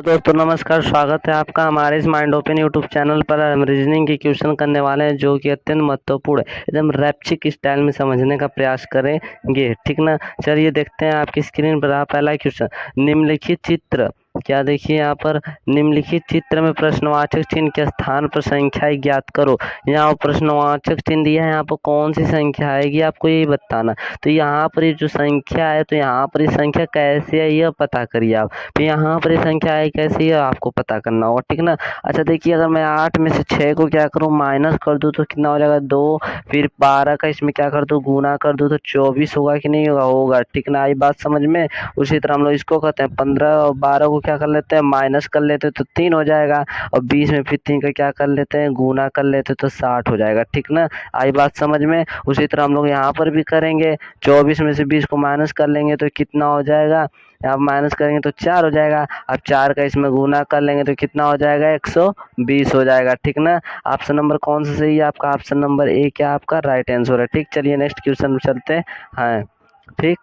दोस्तों नमस्कार, स्वागत है आपका हमारे इस माइंड ओपन यूट्यूब चैनल पर। हम रीजनिंग की क्वेश्चन करने वाले हैं जो कि अत्यंत महत्वपूर्ण है, एकदम रैप्चिक स्टाइल में समझने का प्रयास करेंगे, ठीक ना। चलिए देखते हैं आपकी स्क्रीन पर। पहला क्वेश्चन, निम्नलिखित चित्र, क्या देखिए यहाँ पर, निम्नलिखित चित्र में प्रश्नवाचक चिन्ह के स्थान पर संख्या ज्ञात करो। यहाँ प्रश्नवाचक चिन्ह दिया है, यहाँ पर कौन सी संख्या आएगी आपको यही बताना। तो यहाँ पर ये जो संख्या है, तो यहाँ पर ये संख्या कैसे है यह पता करिए आप। तो यहाँ पर ये संख्या आई कैसी है आपको पता करना होगा, ठीक ना। अच्छा देखिए, अगर मैं 8 में से 6 को क्या करूँ माइनस कर दूँ तो कितना हो जाएगा 2, फिर 12 का इसमें क्या कर दूँ गुना कर दूँ तो 24 होगा कि नहीं होगा, होगा, ठीक ना। आई बात समझ में। उसी तरह हम लोग इसको कहते हैं 15 और 12 को क्या कर लेते हैं माइनस कर लेते हैं तो 3 हो जाएगा, और 20 में फिर 3 का क्या कर लेते हैं गुना कर लेते हैं तो 60 हो जाएगा, ठीक ना। आई बात समझ में। उसी तरह हम लोग यहाँ पर भी करेंगे, 24 में से 20 को माइनस कर लेंगे तो कितना हो जाएगा, आप माइनस करेंगे तो 4 हो जाएगा। अब 4 का इसमें गुना कर लेंगे तो कितना हो जाएगा 120 हो जाएगा, ठीक ना। ऑप्शन नंबर कौन सा सही है आपका, ऑप्शन नंबर ए क्या आपका राइट आंसर है, ठीक। चलिए नेक्स्ट क्वेश्चन में चलते हैं, ठीक।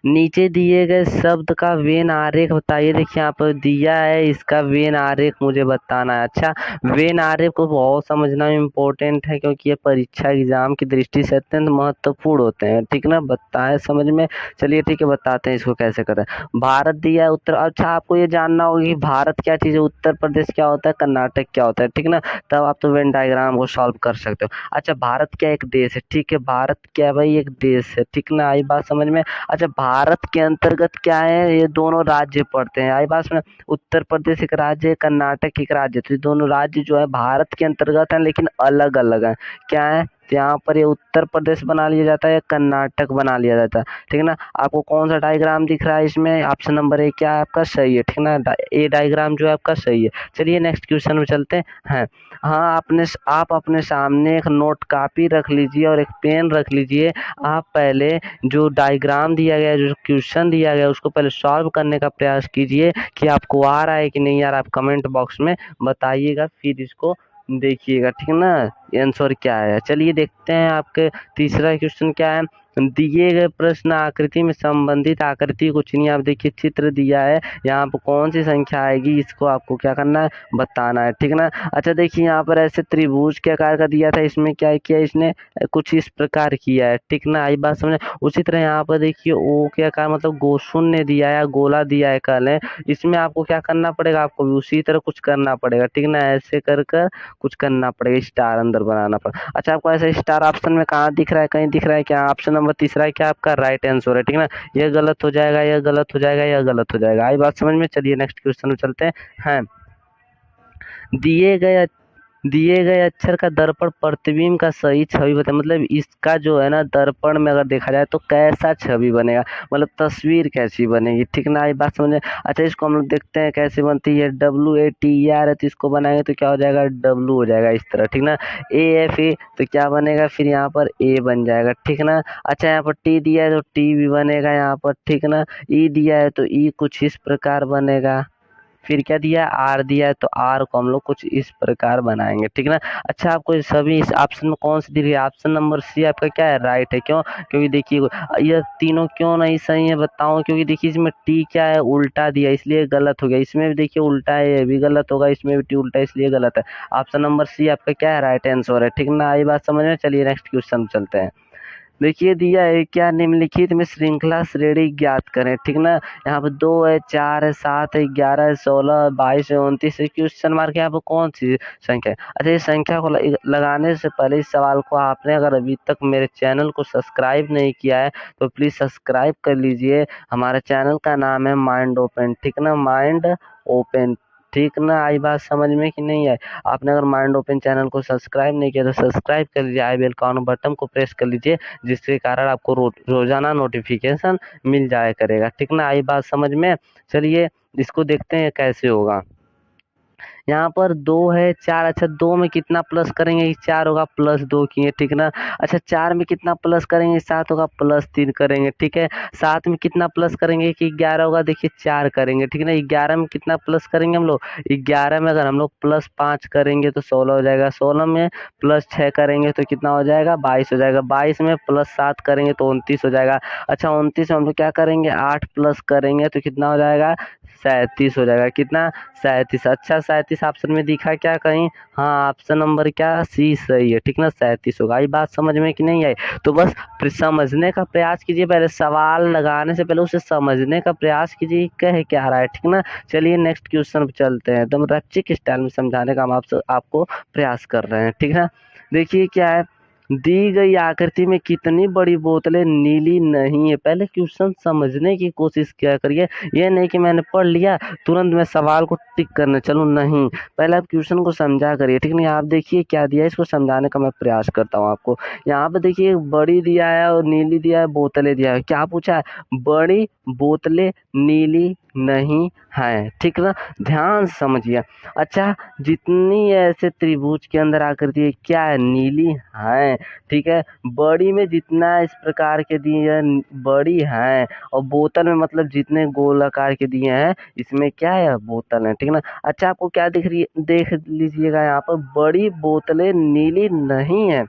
नीचे दिए गए शब्द का वेन आरेख बताइए। देखिए यहाँ पर दिया है, इसका वेन आरेख मुझे बताना है। अच्छा, वेन आरेख को बहुत समझना इम्पोर्टेंट है क्योंकि ये परीक्षा एग्जाम की दृष्टि से अत्यंत महत्वपूर्ण होते हैं, ठीक ना। बताए समझ में। चलिए ठीक है, बताते हैं इसको कैसे करें। भारत दिया है उत्तर, अच्छा आपको ये जानना होगा कि भारत क्या चीज़ है, उत्तर प्रदेश क्या होता है, कर्नाटक क्या होता है, ठीक ना। तब आप तो वेन डायग्राम को सॉल्व कर सकते हो। अच्छा, भारत क्या एक देश है, ठीक है, भारत क्या है भाई एक देश है, ठीक ना। आई बात समझ में। अच्छा, भारत के अंतर्गत क्या है, ये दोनों राज्य पड़ते हैं। आई बात सुना, उत्तर प्रदेश एक राज्य है, कर्नाटक एक राज्य, तो ये दोनों राज्य जो है भारत के अंतर्गत हैं लेकिन अलग अलग हैं। क्या है, तो यहाँ पर ये उत्तर प्रदेश बना लिया जाता है या कर्नाटक बना लिया जाता है, ठीक है ना। आपको कौन सा डायग्राम दिख रहा है इसमें, ऑप्शन नंबर ए क्या है आपका सही है, ठीक ना। ए डायग्राम जो है आपका सही है। चलिए नेक्स्ट क्वेश्चन में चलते हैं। हाँ, आप अपने सामने एक नोट कॉपी रख लीजिए और एक पेन रख लीजिए। आप पहले जो डायग्राम दिया गया, जो क्वेश्चन दिया गया, उसको पहले सॉल्व करने का प्रयास कीजिए कि आपको आ रहा है कि नहीं यार। आप कमेंट बॉक्स में बताइएगा, फिर इसको देखिएगा, ठीक ना। आंसर क्या है, चलिए देखते हैं। आपके तीसरा क्वेश्चन क्या है, दिए गए प्रश्न आकृति में संबंधित आकृति को चुनिए। आप देखिए चित्र दिया है, यहाँ पर कौन सी संख्या आएगी इसको आपको क्या करना है बताना है, ठीक ना। अच्छा देखिए, यहाँ पर ऐसे त्रिभुज के आकार का दिया था, इसमें क्या किया इसने कुछ इस प्रकार किया है, ठीक ना। आई बात समझ। उसी तरह यहाँ पर देखिए ओ के आकार मतलब गोशून ने दिया है, गोला दिया है कल है, इसमें आपको क्या करना पड़ेगा, आपको भी उसी तरह कुछ करना पड़ेगा, ठीक ना। ऐसे कर कर कुछ करना पड़ेगा, स्टार अंदर बनाना पड़ेगा। अच्छा, आपको ऐसा स्टार ऑप्शन में कहाँ दिख रहा है, कहीं दिख रहा है क्या, ऑप्शन नंबर तीसरा है क्या आपका राइट आंसर है, ठीक ना। यह गलत हो जाएगा, यह गलत हो जाएगा, यह गलत हो जाएगा। आई बात समझ में। चलिए नेक्स्ट क्वेश्चन में चलते हैं। दिए गए दिए गए अक्षर का दर्पण प्रतिबिंब का सही छवि बताए, मतलब इसका जो है ना दर्पण में अगर देखा जाए तो कैसा छवि बनेगा, मतलब तस्वीर कैसी बनेगी, ठीक ना। ये बात समझे। अच्छा, इसको हम लोग देखते हैं कैसे बनती है, WATER है तो इसको बनाएंगे तो क्या हो जाएगा W हो जाएगा इस तरह, ठीक ना। AFA तो क्या बनेगा फिर यहाँ पर A बन जाएगा, ठीक ना। अच्छा, यहाँ पर T दिया है तो T भी बनेगा यहाँ पर, ठीक ना। E दिया है तो E कुछ इस प्रकार बनेगा, फिर क्या दिया है आर दिया है तो आर को हम लोग कुछ इस प्रकार बनाएंगे, ठीक ना। अच्छा, आपको सभी इस ऑप्शन में कौन सी दिख रही है, ऑप्शन नंबर सी आपका क्या है राइट है, क्यों, क्योंकि देखिए ये तीनों क्यों नहीं सही है बताऊं, क्योंकि देखिए इसमें टी क्या है उल्टा दिया इसलिए गलत हो गया, इसमें भी देखिए उल्टा है ये भी गलत होगा, इसमें भी टी उल्टा है इसलिए गलत है। ऑप्शन नंबर सी आपका क्या है राइट आंसर है, ठीक ना। आई बात समझ में। चलिए नेक्स्ट क्वेश्चन चलते हैं। देखिए दिया है क्या, निम्नलिखित में श्रृंखला श्रेणी ज्ञात करें, ठीक ना। यहाँ पे 2 है, 4 है, 7 है, 11 है, 16, 22 है, 29 है, क्वेश्चन मार्क यहाँ पे कौन सी संख्या है। अच्छा, इस संख्या को लगाने से पहले इस सवाल को आपने अगर अभी तक मेरे चैनल को सब्सक्राइब नहीं किया है तो प्लीज़ सब्सक्राइब कर लीजिए। हमारे चैनल का नाम है माइंड ओपन, ठीक ना, माइंड ओपन, ठीक ना। आई बात समझ में कि नहीं है। आपने अगर माइंड ओपन चैनल को सब्सक्राइब नहीं किया तो सब्सक्राइब कर लीजिए, आई बेल कॉन बटन को प्रेस कर लीजिए, जिसके कारण आपको रोजाना नोटिफिकेशन मिल जाया करेगा, ठीक ना। आई बात समझ में। चलिए इसको देखते हैं कैसे होगा। यहाँ पर 2 है, 4, अच्छा 2 में कितना प्लस करेंगे, 4 होगा +2 किए, ठीक ना। अच्छा 4 में कितना प्लस करेंगे, 7 होगा +3 करेंगे, ठीक है। 7 में कितना प्लस करेंगे कि 11 होगा, देखिए 4 करेंगे, ठीक ना। 11 में कितना प्लस करेंगे हम लोग, 11 में अगर हम लोग +5 करेंगे तो 16 हो जाएगा, 16 में +6 करेंगे तो कितना हो जाएगा 22 हो जाएगा, 22 में +7 करेंगे तो 29 हो जाएगा। अच्छा 29 में हम लोग क्या करेंगे 8 प्लस करेंगे तो कितना हो जाएगा 37 हो जाएगा। कितना? 37। अच्छा 37 ऑप्शन में दिखा क्या कहीं? हाँ, ऑप्शन नंबर क्या? सी सही है, ठीक ना, 37 होगा। ये बात समझ में कि नहीं आई? तो बस समझने का प्रयास कीजिए, पहले सवाल लगाने से पहले उसे समझने का प्रयास कीजिए कह क्या रहा है, ठीक ना। चलिए नेक्स्ट क्वेश्चन पे चलते हैं, एकदम रैप्चिक स्टाइल में समझाने का हम आपको प्रयास कर रहे हैं, ठीक है। देखिए क्या है, दी गई आकृति में कितनी बड़ी बोतलें नीली नहीं है। पहले क्वेश्चन समझने की कोशिश किया करिए, ये नहीं कि मैंने पढ़ लिया तुरंत मैं सवाल को टिक करने चलूँ, नहीं, पहले आप क्वेश्चन को समझा करिए, ठीक नहीं। आप देखिए क्या दिया है, इसको समझाने का मैं प्रयास करता हूँ आपको। यहाँ पे देखिए बड़ी दिया है और नीली दिया है, बोतलें दिया है। क्या पूछा है? बड़ी बोतलें नीली नहीं है, ठीक ना, ध्यान से समझिए। अच्छा, जितनी ऐसे त्रिभुज के अंदर आकृति क्या है? नीली है, ठीक है। बड़ी में जितना इस प्रकार के दिए हैं बड़ी है, और बोतल में मतलब जितने गोल आकार के दिए हैं इसमें क्या है? बोतल है, ठीक ना। अच्छा, आपको क्या दिख रही है? देख लीजिएगा यहाँ पर बड़ी बोतलें नीली नहीं है।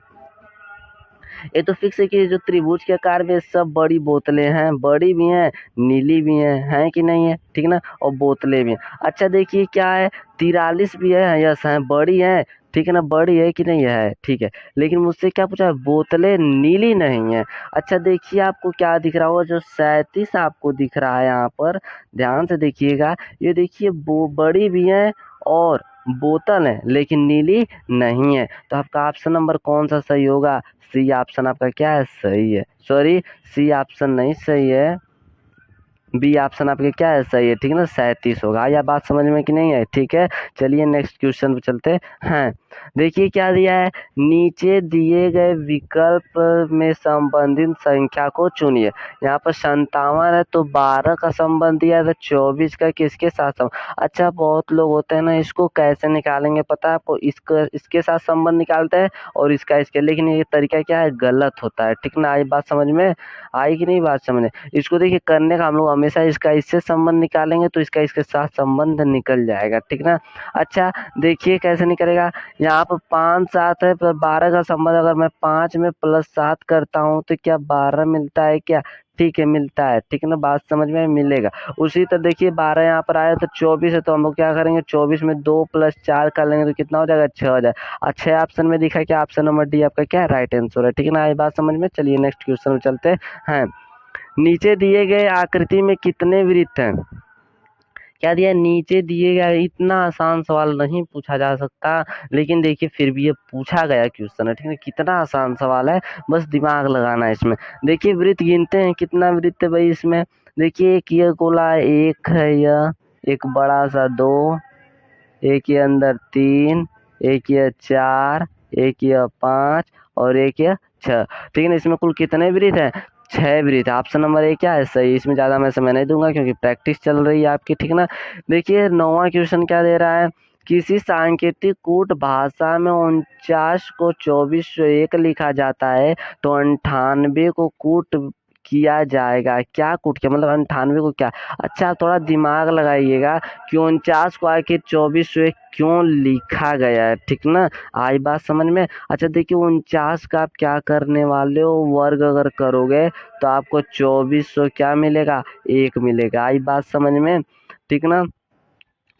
ये तो फिक्स है कि जो त्रिभुज के आकार में सब बड़ी बोतलें हैं, बड़ी भी हैं नीली भी हैं कि नहीं है, ठीक ना, और बोतलें भी हैं। अच्छा देखिए क्या है, 43 भी है, यस है, बड़ी है, ठीक है ना, बड़ी है कि नहीं है, ठीक है। लेकिन मुझसे क्या पूछा? बोतलें नीली नहीं है। अच्छा देखिए आपको क्या दिख रहा होगा, जो 37 आपको दिख रहा है यहाँ पर, ध्यान से देखिएगा, ये देखिए बड़ी भी है और बोतल है लेकिन नीली नहीं है। तो आपका ऑप्शन नंबर कौन सा सही होगा? सी ऑप्शन आपका क्या है? सही है। सॉरी, सी ऑप्शन नहीं सही है, बी ऑप्शन आपके क्या है? सही है, ठीक है ना, 37 होगा। या बात समझ में कि नहीं है, ठीक है। चलिए नेक्स्ट क्वेश्चन पे चलते हैं। देखिए क्या दिया है, नीचे दिए गए विकल्प में संबंधित संख्या को चुनिए। यहाँ पर 57 है तो 12 का संबंध दिया है, तो 24 का किसके साथ संबंध? अच्छा बहुत लोग होते हैं ना, इसको कैसे निकालेंगे पता है आपको? इसके साथ संबंध निकालते हैं और इसका इसके, लेकिन ये तरीका क्या है? गलत होता है, ठीक ना। आई बात समझ में? आई कि नहीं बात समझ में? इसको देखिए करने का हम लोग हमेशा इसका इससे संबंध निकालेंगे तो इसका इसके साथ संबंध निकल जाएगा, ठीक ना। अच्छा देखिए कैसे निकलेगा, यहाँ पर 5 7 है पर 12 का संबंध, अगर मैं 5 में +7 करता हूँ तो क्या 12 मिलता है क्या? ठीक है मिलता है, ठीक है ना, बात समझ में मिलेगा। उसी तरह देखिए 12 यहाँ पर आया तो 24 है, तो हम लोग क्या करेंगे, 24 में 2 + 4 कर लेंगे तो कितना हो जाएगा? 6 हो जाएगा। अच्छा ऑप्शन में दिखा क्या? ऑप्शन नंबर डी आपका क्या है? राइट आंसर है, ठीक है ना। ये बात समझ में? चलिए नेक्स्ट क्वेश्चन में चलते हैं। नीचे दिए गए आकृति में कितने वृत्त हैं? क्या दिया? नीचे दिए गया, इतना आसान सवाल नहीं पूछा जा सकता, लेकिन देखिए फिर भी ये पूछा गया क्वेश्चन है, ठीक है। कितना आसान सवाल है, बस दिमाग लगाना है इसमें। देखिए वृत्त गिनते हैं, कितना वृत्त है भाई इसमें? देखिए एक ये गोला एक है, यह एक बड़ा सा 2, एक ये अंदर 3, एक ये 4, एक ये 5 और एक ये 6, ठीक है ना। इसमें कुल कितने वृत्त हैं? 6 वृत्त। ऑप्शन नंबर ए क्या है? सही। इसमें ज़्यादा मैं समय नहीं दूंगा क्योंकि प्रैक्टिस चल रही है आपकी, ठीक ना। देखिए 9वां क्वेश्चन क्या दे रहा है, किसी सांकेतिक कूट भाषा में 49 को 2401 लिखा जाता है तो 98 को कूट किया जाएगा, क्या कूट किया मतलब 98 को क्या? अच्छा थोड़ा दिमाग लगाइएगा कि 49 को आके 24 क्यों लिखा गया है, ठीक ना। आई बात समझ में? अच्छा देखिए 49 का आप क्या करने वाले हो, वर्ग अगर करोगे तो आपको 2400 क्या मिलेगा? 1 मिलेगा। आई बात समझ में, ठीक ना।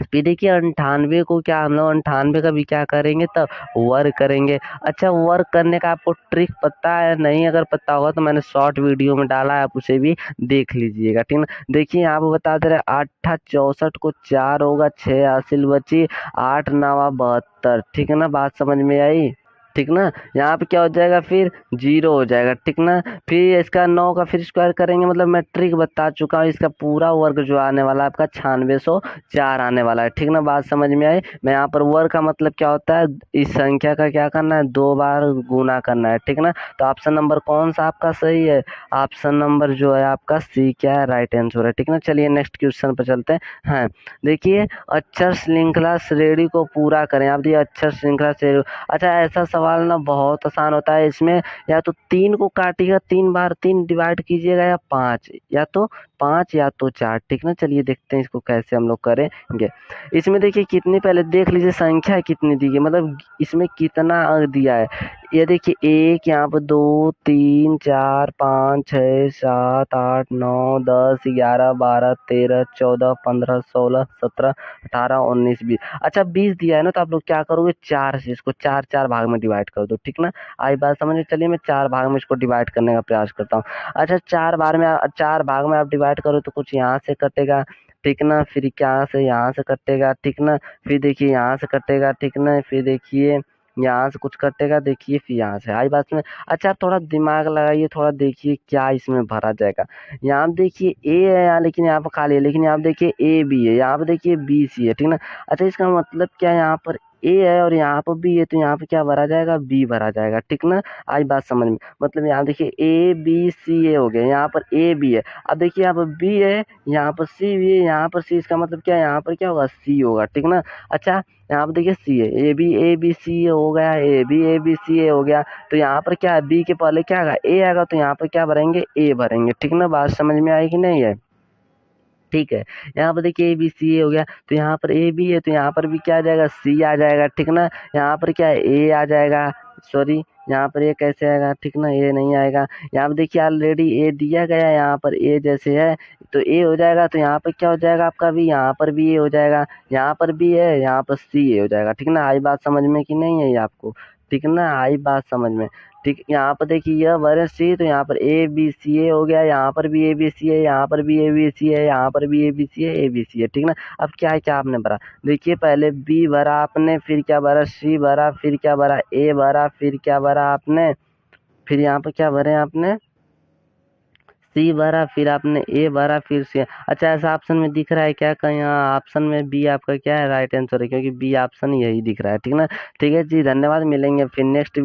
फिर देखिए 98 को क्या हम लोग 98 का भी क्या करेंगे, तब वर्ग करेंगे। अच्छा वर्ग करने का आपको ट्रिक पता है? नहीं अगर पता होगा तो मैंने शॉर्ट वीडियो में डाला है, आप उसे भी देख लीजिएगा, ठीक ना। देखिए यहाँ पे बता दे रहे 8 64 को 4 होगा, 6 हासिल बची, 8 9 72, ठीक है ना, बात समझ में आई, ठीक ना। यहाँ पे क्या हो जाएगा, फिर 0 हो जाएगा, ठीक ना। फिर इसका 9 का फिर स्क्वायर करेंगे, मतलब मैं ट्रिक बता चुका हूँ, इसका पूरा वर्ग जो आने वाला है आपका 9604 आने वाला है, ठीक ना, बात समझ में आई। मैं यहाँ पर वर्ग का मतलब क्या होता है, इस संख्या का क्या करना है, 2 बार गुना करना है, ठीक ना। तो ऑप्शन नंबर कौन सा आपका सही है? ऑप्शन नंबर जो है आपका सी क्या है? राइट आंसर है, ठीक ना। चलिए नेक्स्ट क्वेश्चन पर चलते हैं। देखिए अक्षर श्रृंखला श्रेणी को पूरा करें। आप दिए अक्षर श्रृंखला श्रेणी। अच्छा ऐसा सवाल ना बहुत आसान होता है, इसमें या तो 3 को काटिएगा, 3 बार 3 डिवाइड कीजिएगा, या 5, या तो 5 या तो 4, ठीक ना। चलिए देखते हैं इसको कैसे हम लोग करेंगे। इसमें देखिए कितनी, पहले देख लीजिए संख्या कितनी दी है, मतलब इसमें कितना अंक दिया है। ये देखिए 1 यहाँ पर 2 3 4 5 6 7 8 9 10 11 12 13 14 15 16 17 18 19 20। अच्छा 20 दिया है ना, तो आप लोग क्या करोगे, 4 से इसको 4 भाग में डिवाइड कर दो, ठीक ना। आई बात समझ में, चलिए मैं 4 भाग में इसको डिवाइड करने का प्रयास करता हूँ। अच्छा 4 भाग में आप डिवाइड करो तो कुछ यहाँ से कटेगा, ठीक ना, फिर क्या से यहाँ से कटेगा, ठीक ना, फिर देखिए यहाँ से कटेगा, ठीक ना, फिर देखिए यहाँ से कुछ कटेगा, देखिए फिर यहाँ से, आई बात में। अच्छा आप थोड़ा दिमाग लगाइए, थोड़ा देखिए क्या इसमें भरा जाएगा। यहाँ पे देखिए ए है यहाँ, लेकिन यहाँ पर खाली है, लेकिन यहाँ पे देखिए ए बी है, यहाँ पे देखिए बी सी है, ठीक ना। अच्छा इसका मतलब क्या है, यहाँ पर ए है और यहाँ पर बी है, तो यहाँ पे क्या भरा जाएगा, बी भरा जाएगा, ठीक ना। आई बात समझ में, मतलब यहाँ देखिए ए बी सी ए हो गया, यहाँ पर ए बी है, अब देखिए यहाँ पर बी है, यहाँ पर सी भी है, यहाँ पर सी, इसका मतलब क्या है, यहाँ पर क्या होगा, सी होगा, ठीक ना। अच्छा यहाँ पर देखिए सी है, ए बी सी हो गया, ए बी सी ए हो गया, तो यहाँ पर क्या है, बी के पहले क्या आएगा, ए आएगा, तो यहाँ पर क्या भरेंगे, ए भरेंगे, ठीक ना। बात समझ में आई कि नहीं है, ठीक है। यहाँ पर देखिए ए बी सी ए हो गया, तो यहाँ पर ए बी है, तो यहाँ पर भी क्या आ जाएगा, सी आ जाएगा, ठीक ना। यहाँ पर क्या है, ए आ जाएगा, सॉरी यहाँ पर ए कैसे आएगा, ठीक ना, ए नहीं आएगा। यहाँ पर देखिए ऑलरेडी ए दिया गया है, यहाँ पर ए जैसे है तो ए हो जाएगा, तो यहाँ पर क्या हो जाएगा आपका भी, यहाँ पर भी ए हो जाएगा, यहाँ पर भी है, यहाँ पर सी ए हो जाएगा, ठीक ना। आई बात समझ में कि नहीं है ये आपको, ठीक ना, आई बात समझ में, ठीक। यहाँ पर देखिए यह वर्ष सी, तो यहाँ पर ए बी सी ए हो गया, यहाँ पर भी ए बी सी है, यहाँ पर भी ए बी सी है, यहाँ पर भी ए बी सी है, ए बी सी है, ठीक ना। अब क्या है, क्या आपने भरा, देखिए पहले बी भरा आपने, फिर क्या भरा, सी भरा, फिर क्या भरा, ए भरा, फिर क्या भरा आपने, फिर यहाँ पर क्या भरे आपने, सी भरा, फिर आपने ए भरा, फिर सी। अच्छा ऐसा ऑप्शन में दिख रहा है क्या, कहीं यहाँ ऑप्शन में बी आपका क्या है, राइट आंसर है, क्योंकि बी ऑप्शन यही दिख रहा है, ठीक ना। ठीक है जी, धन्यवाद, मिलेंगे फिर नेक्स्ट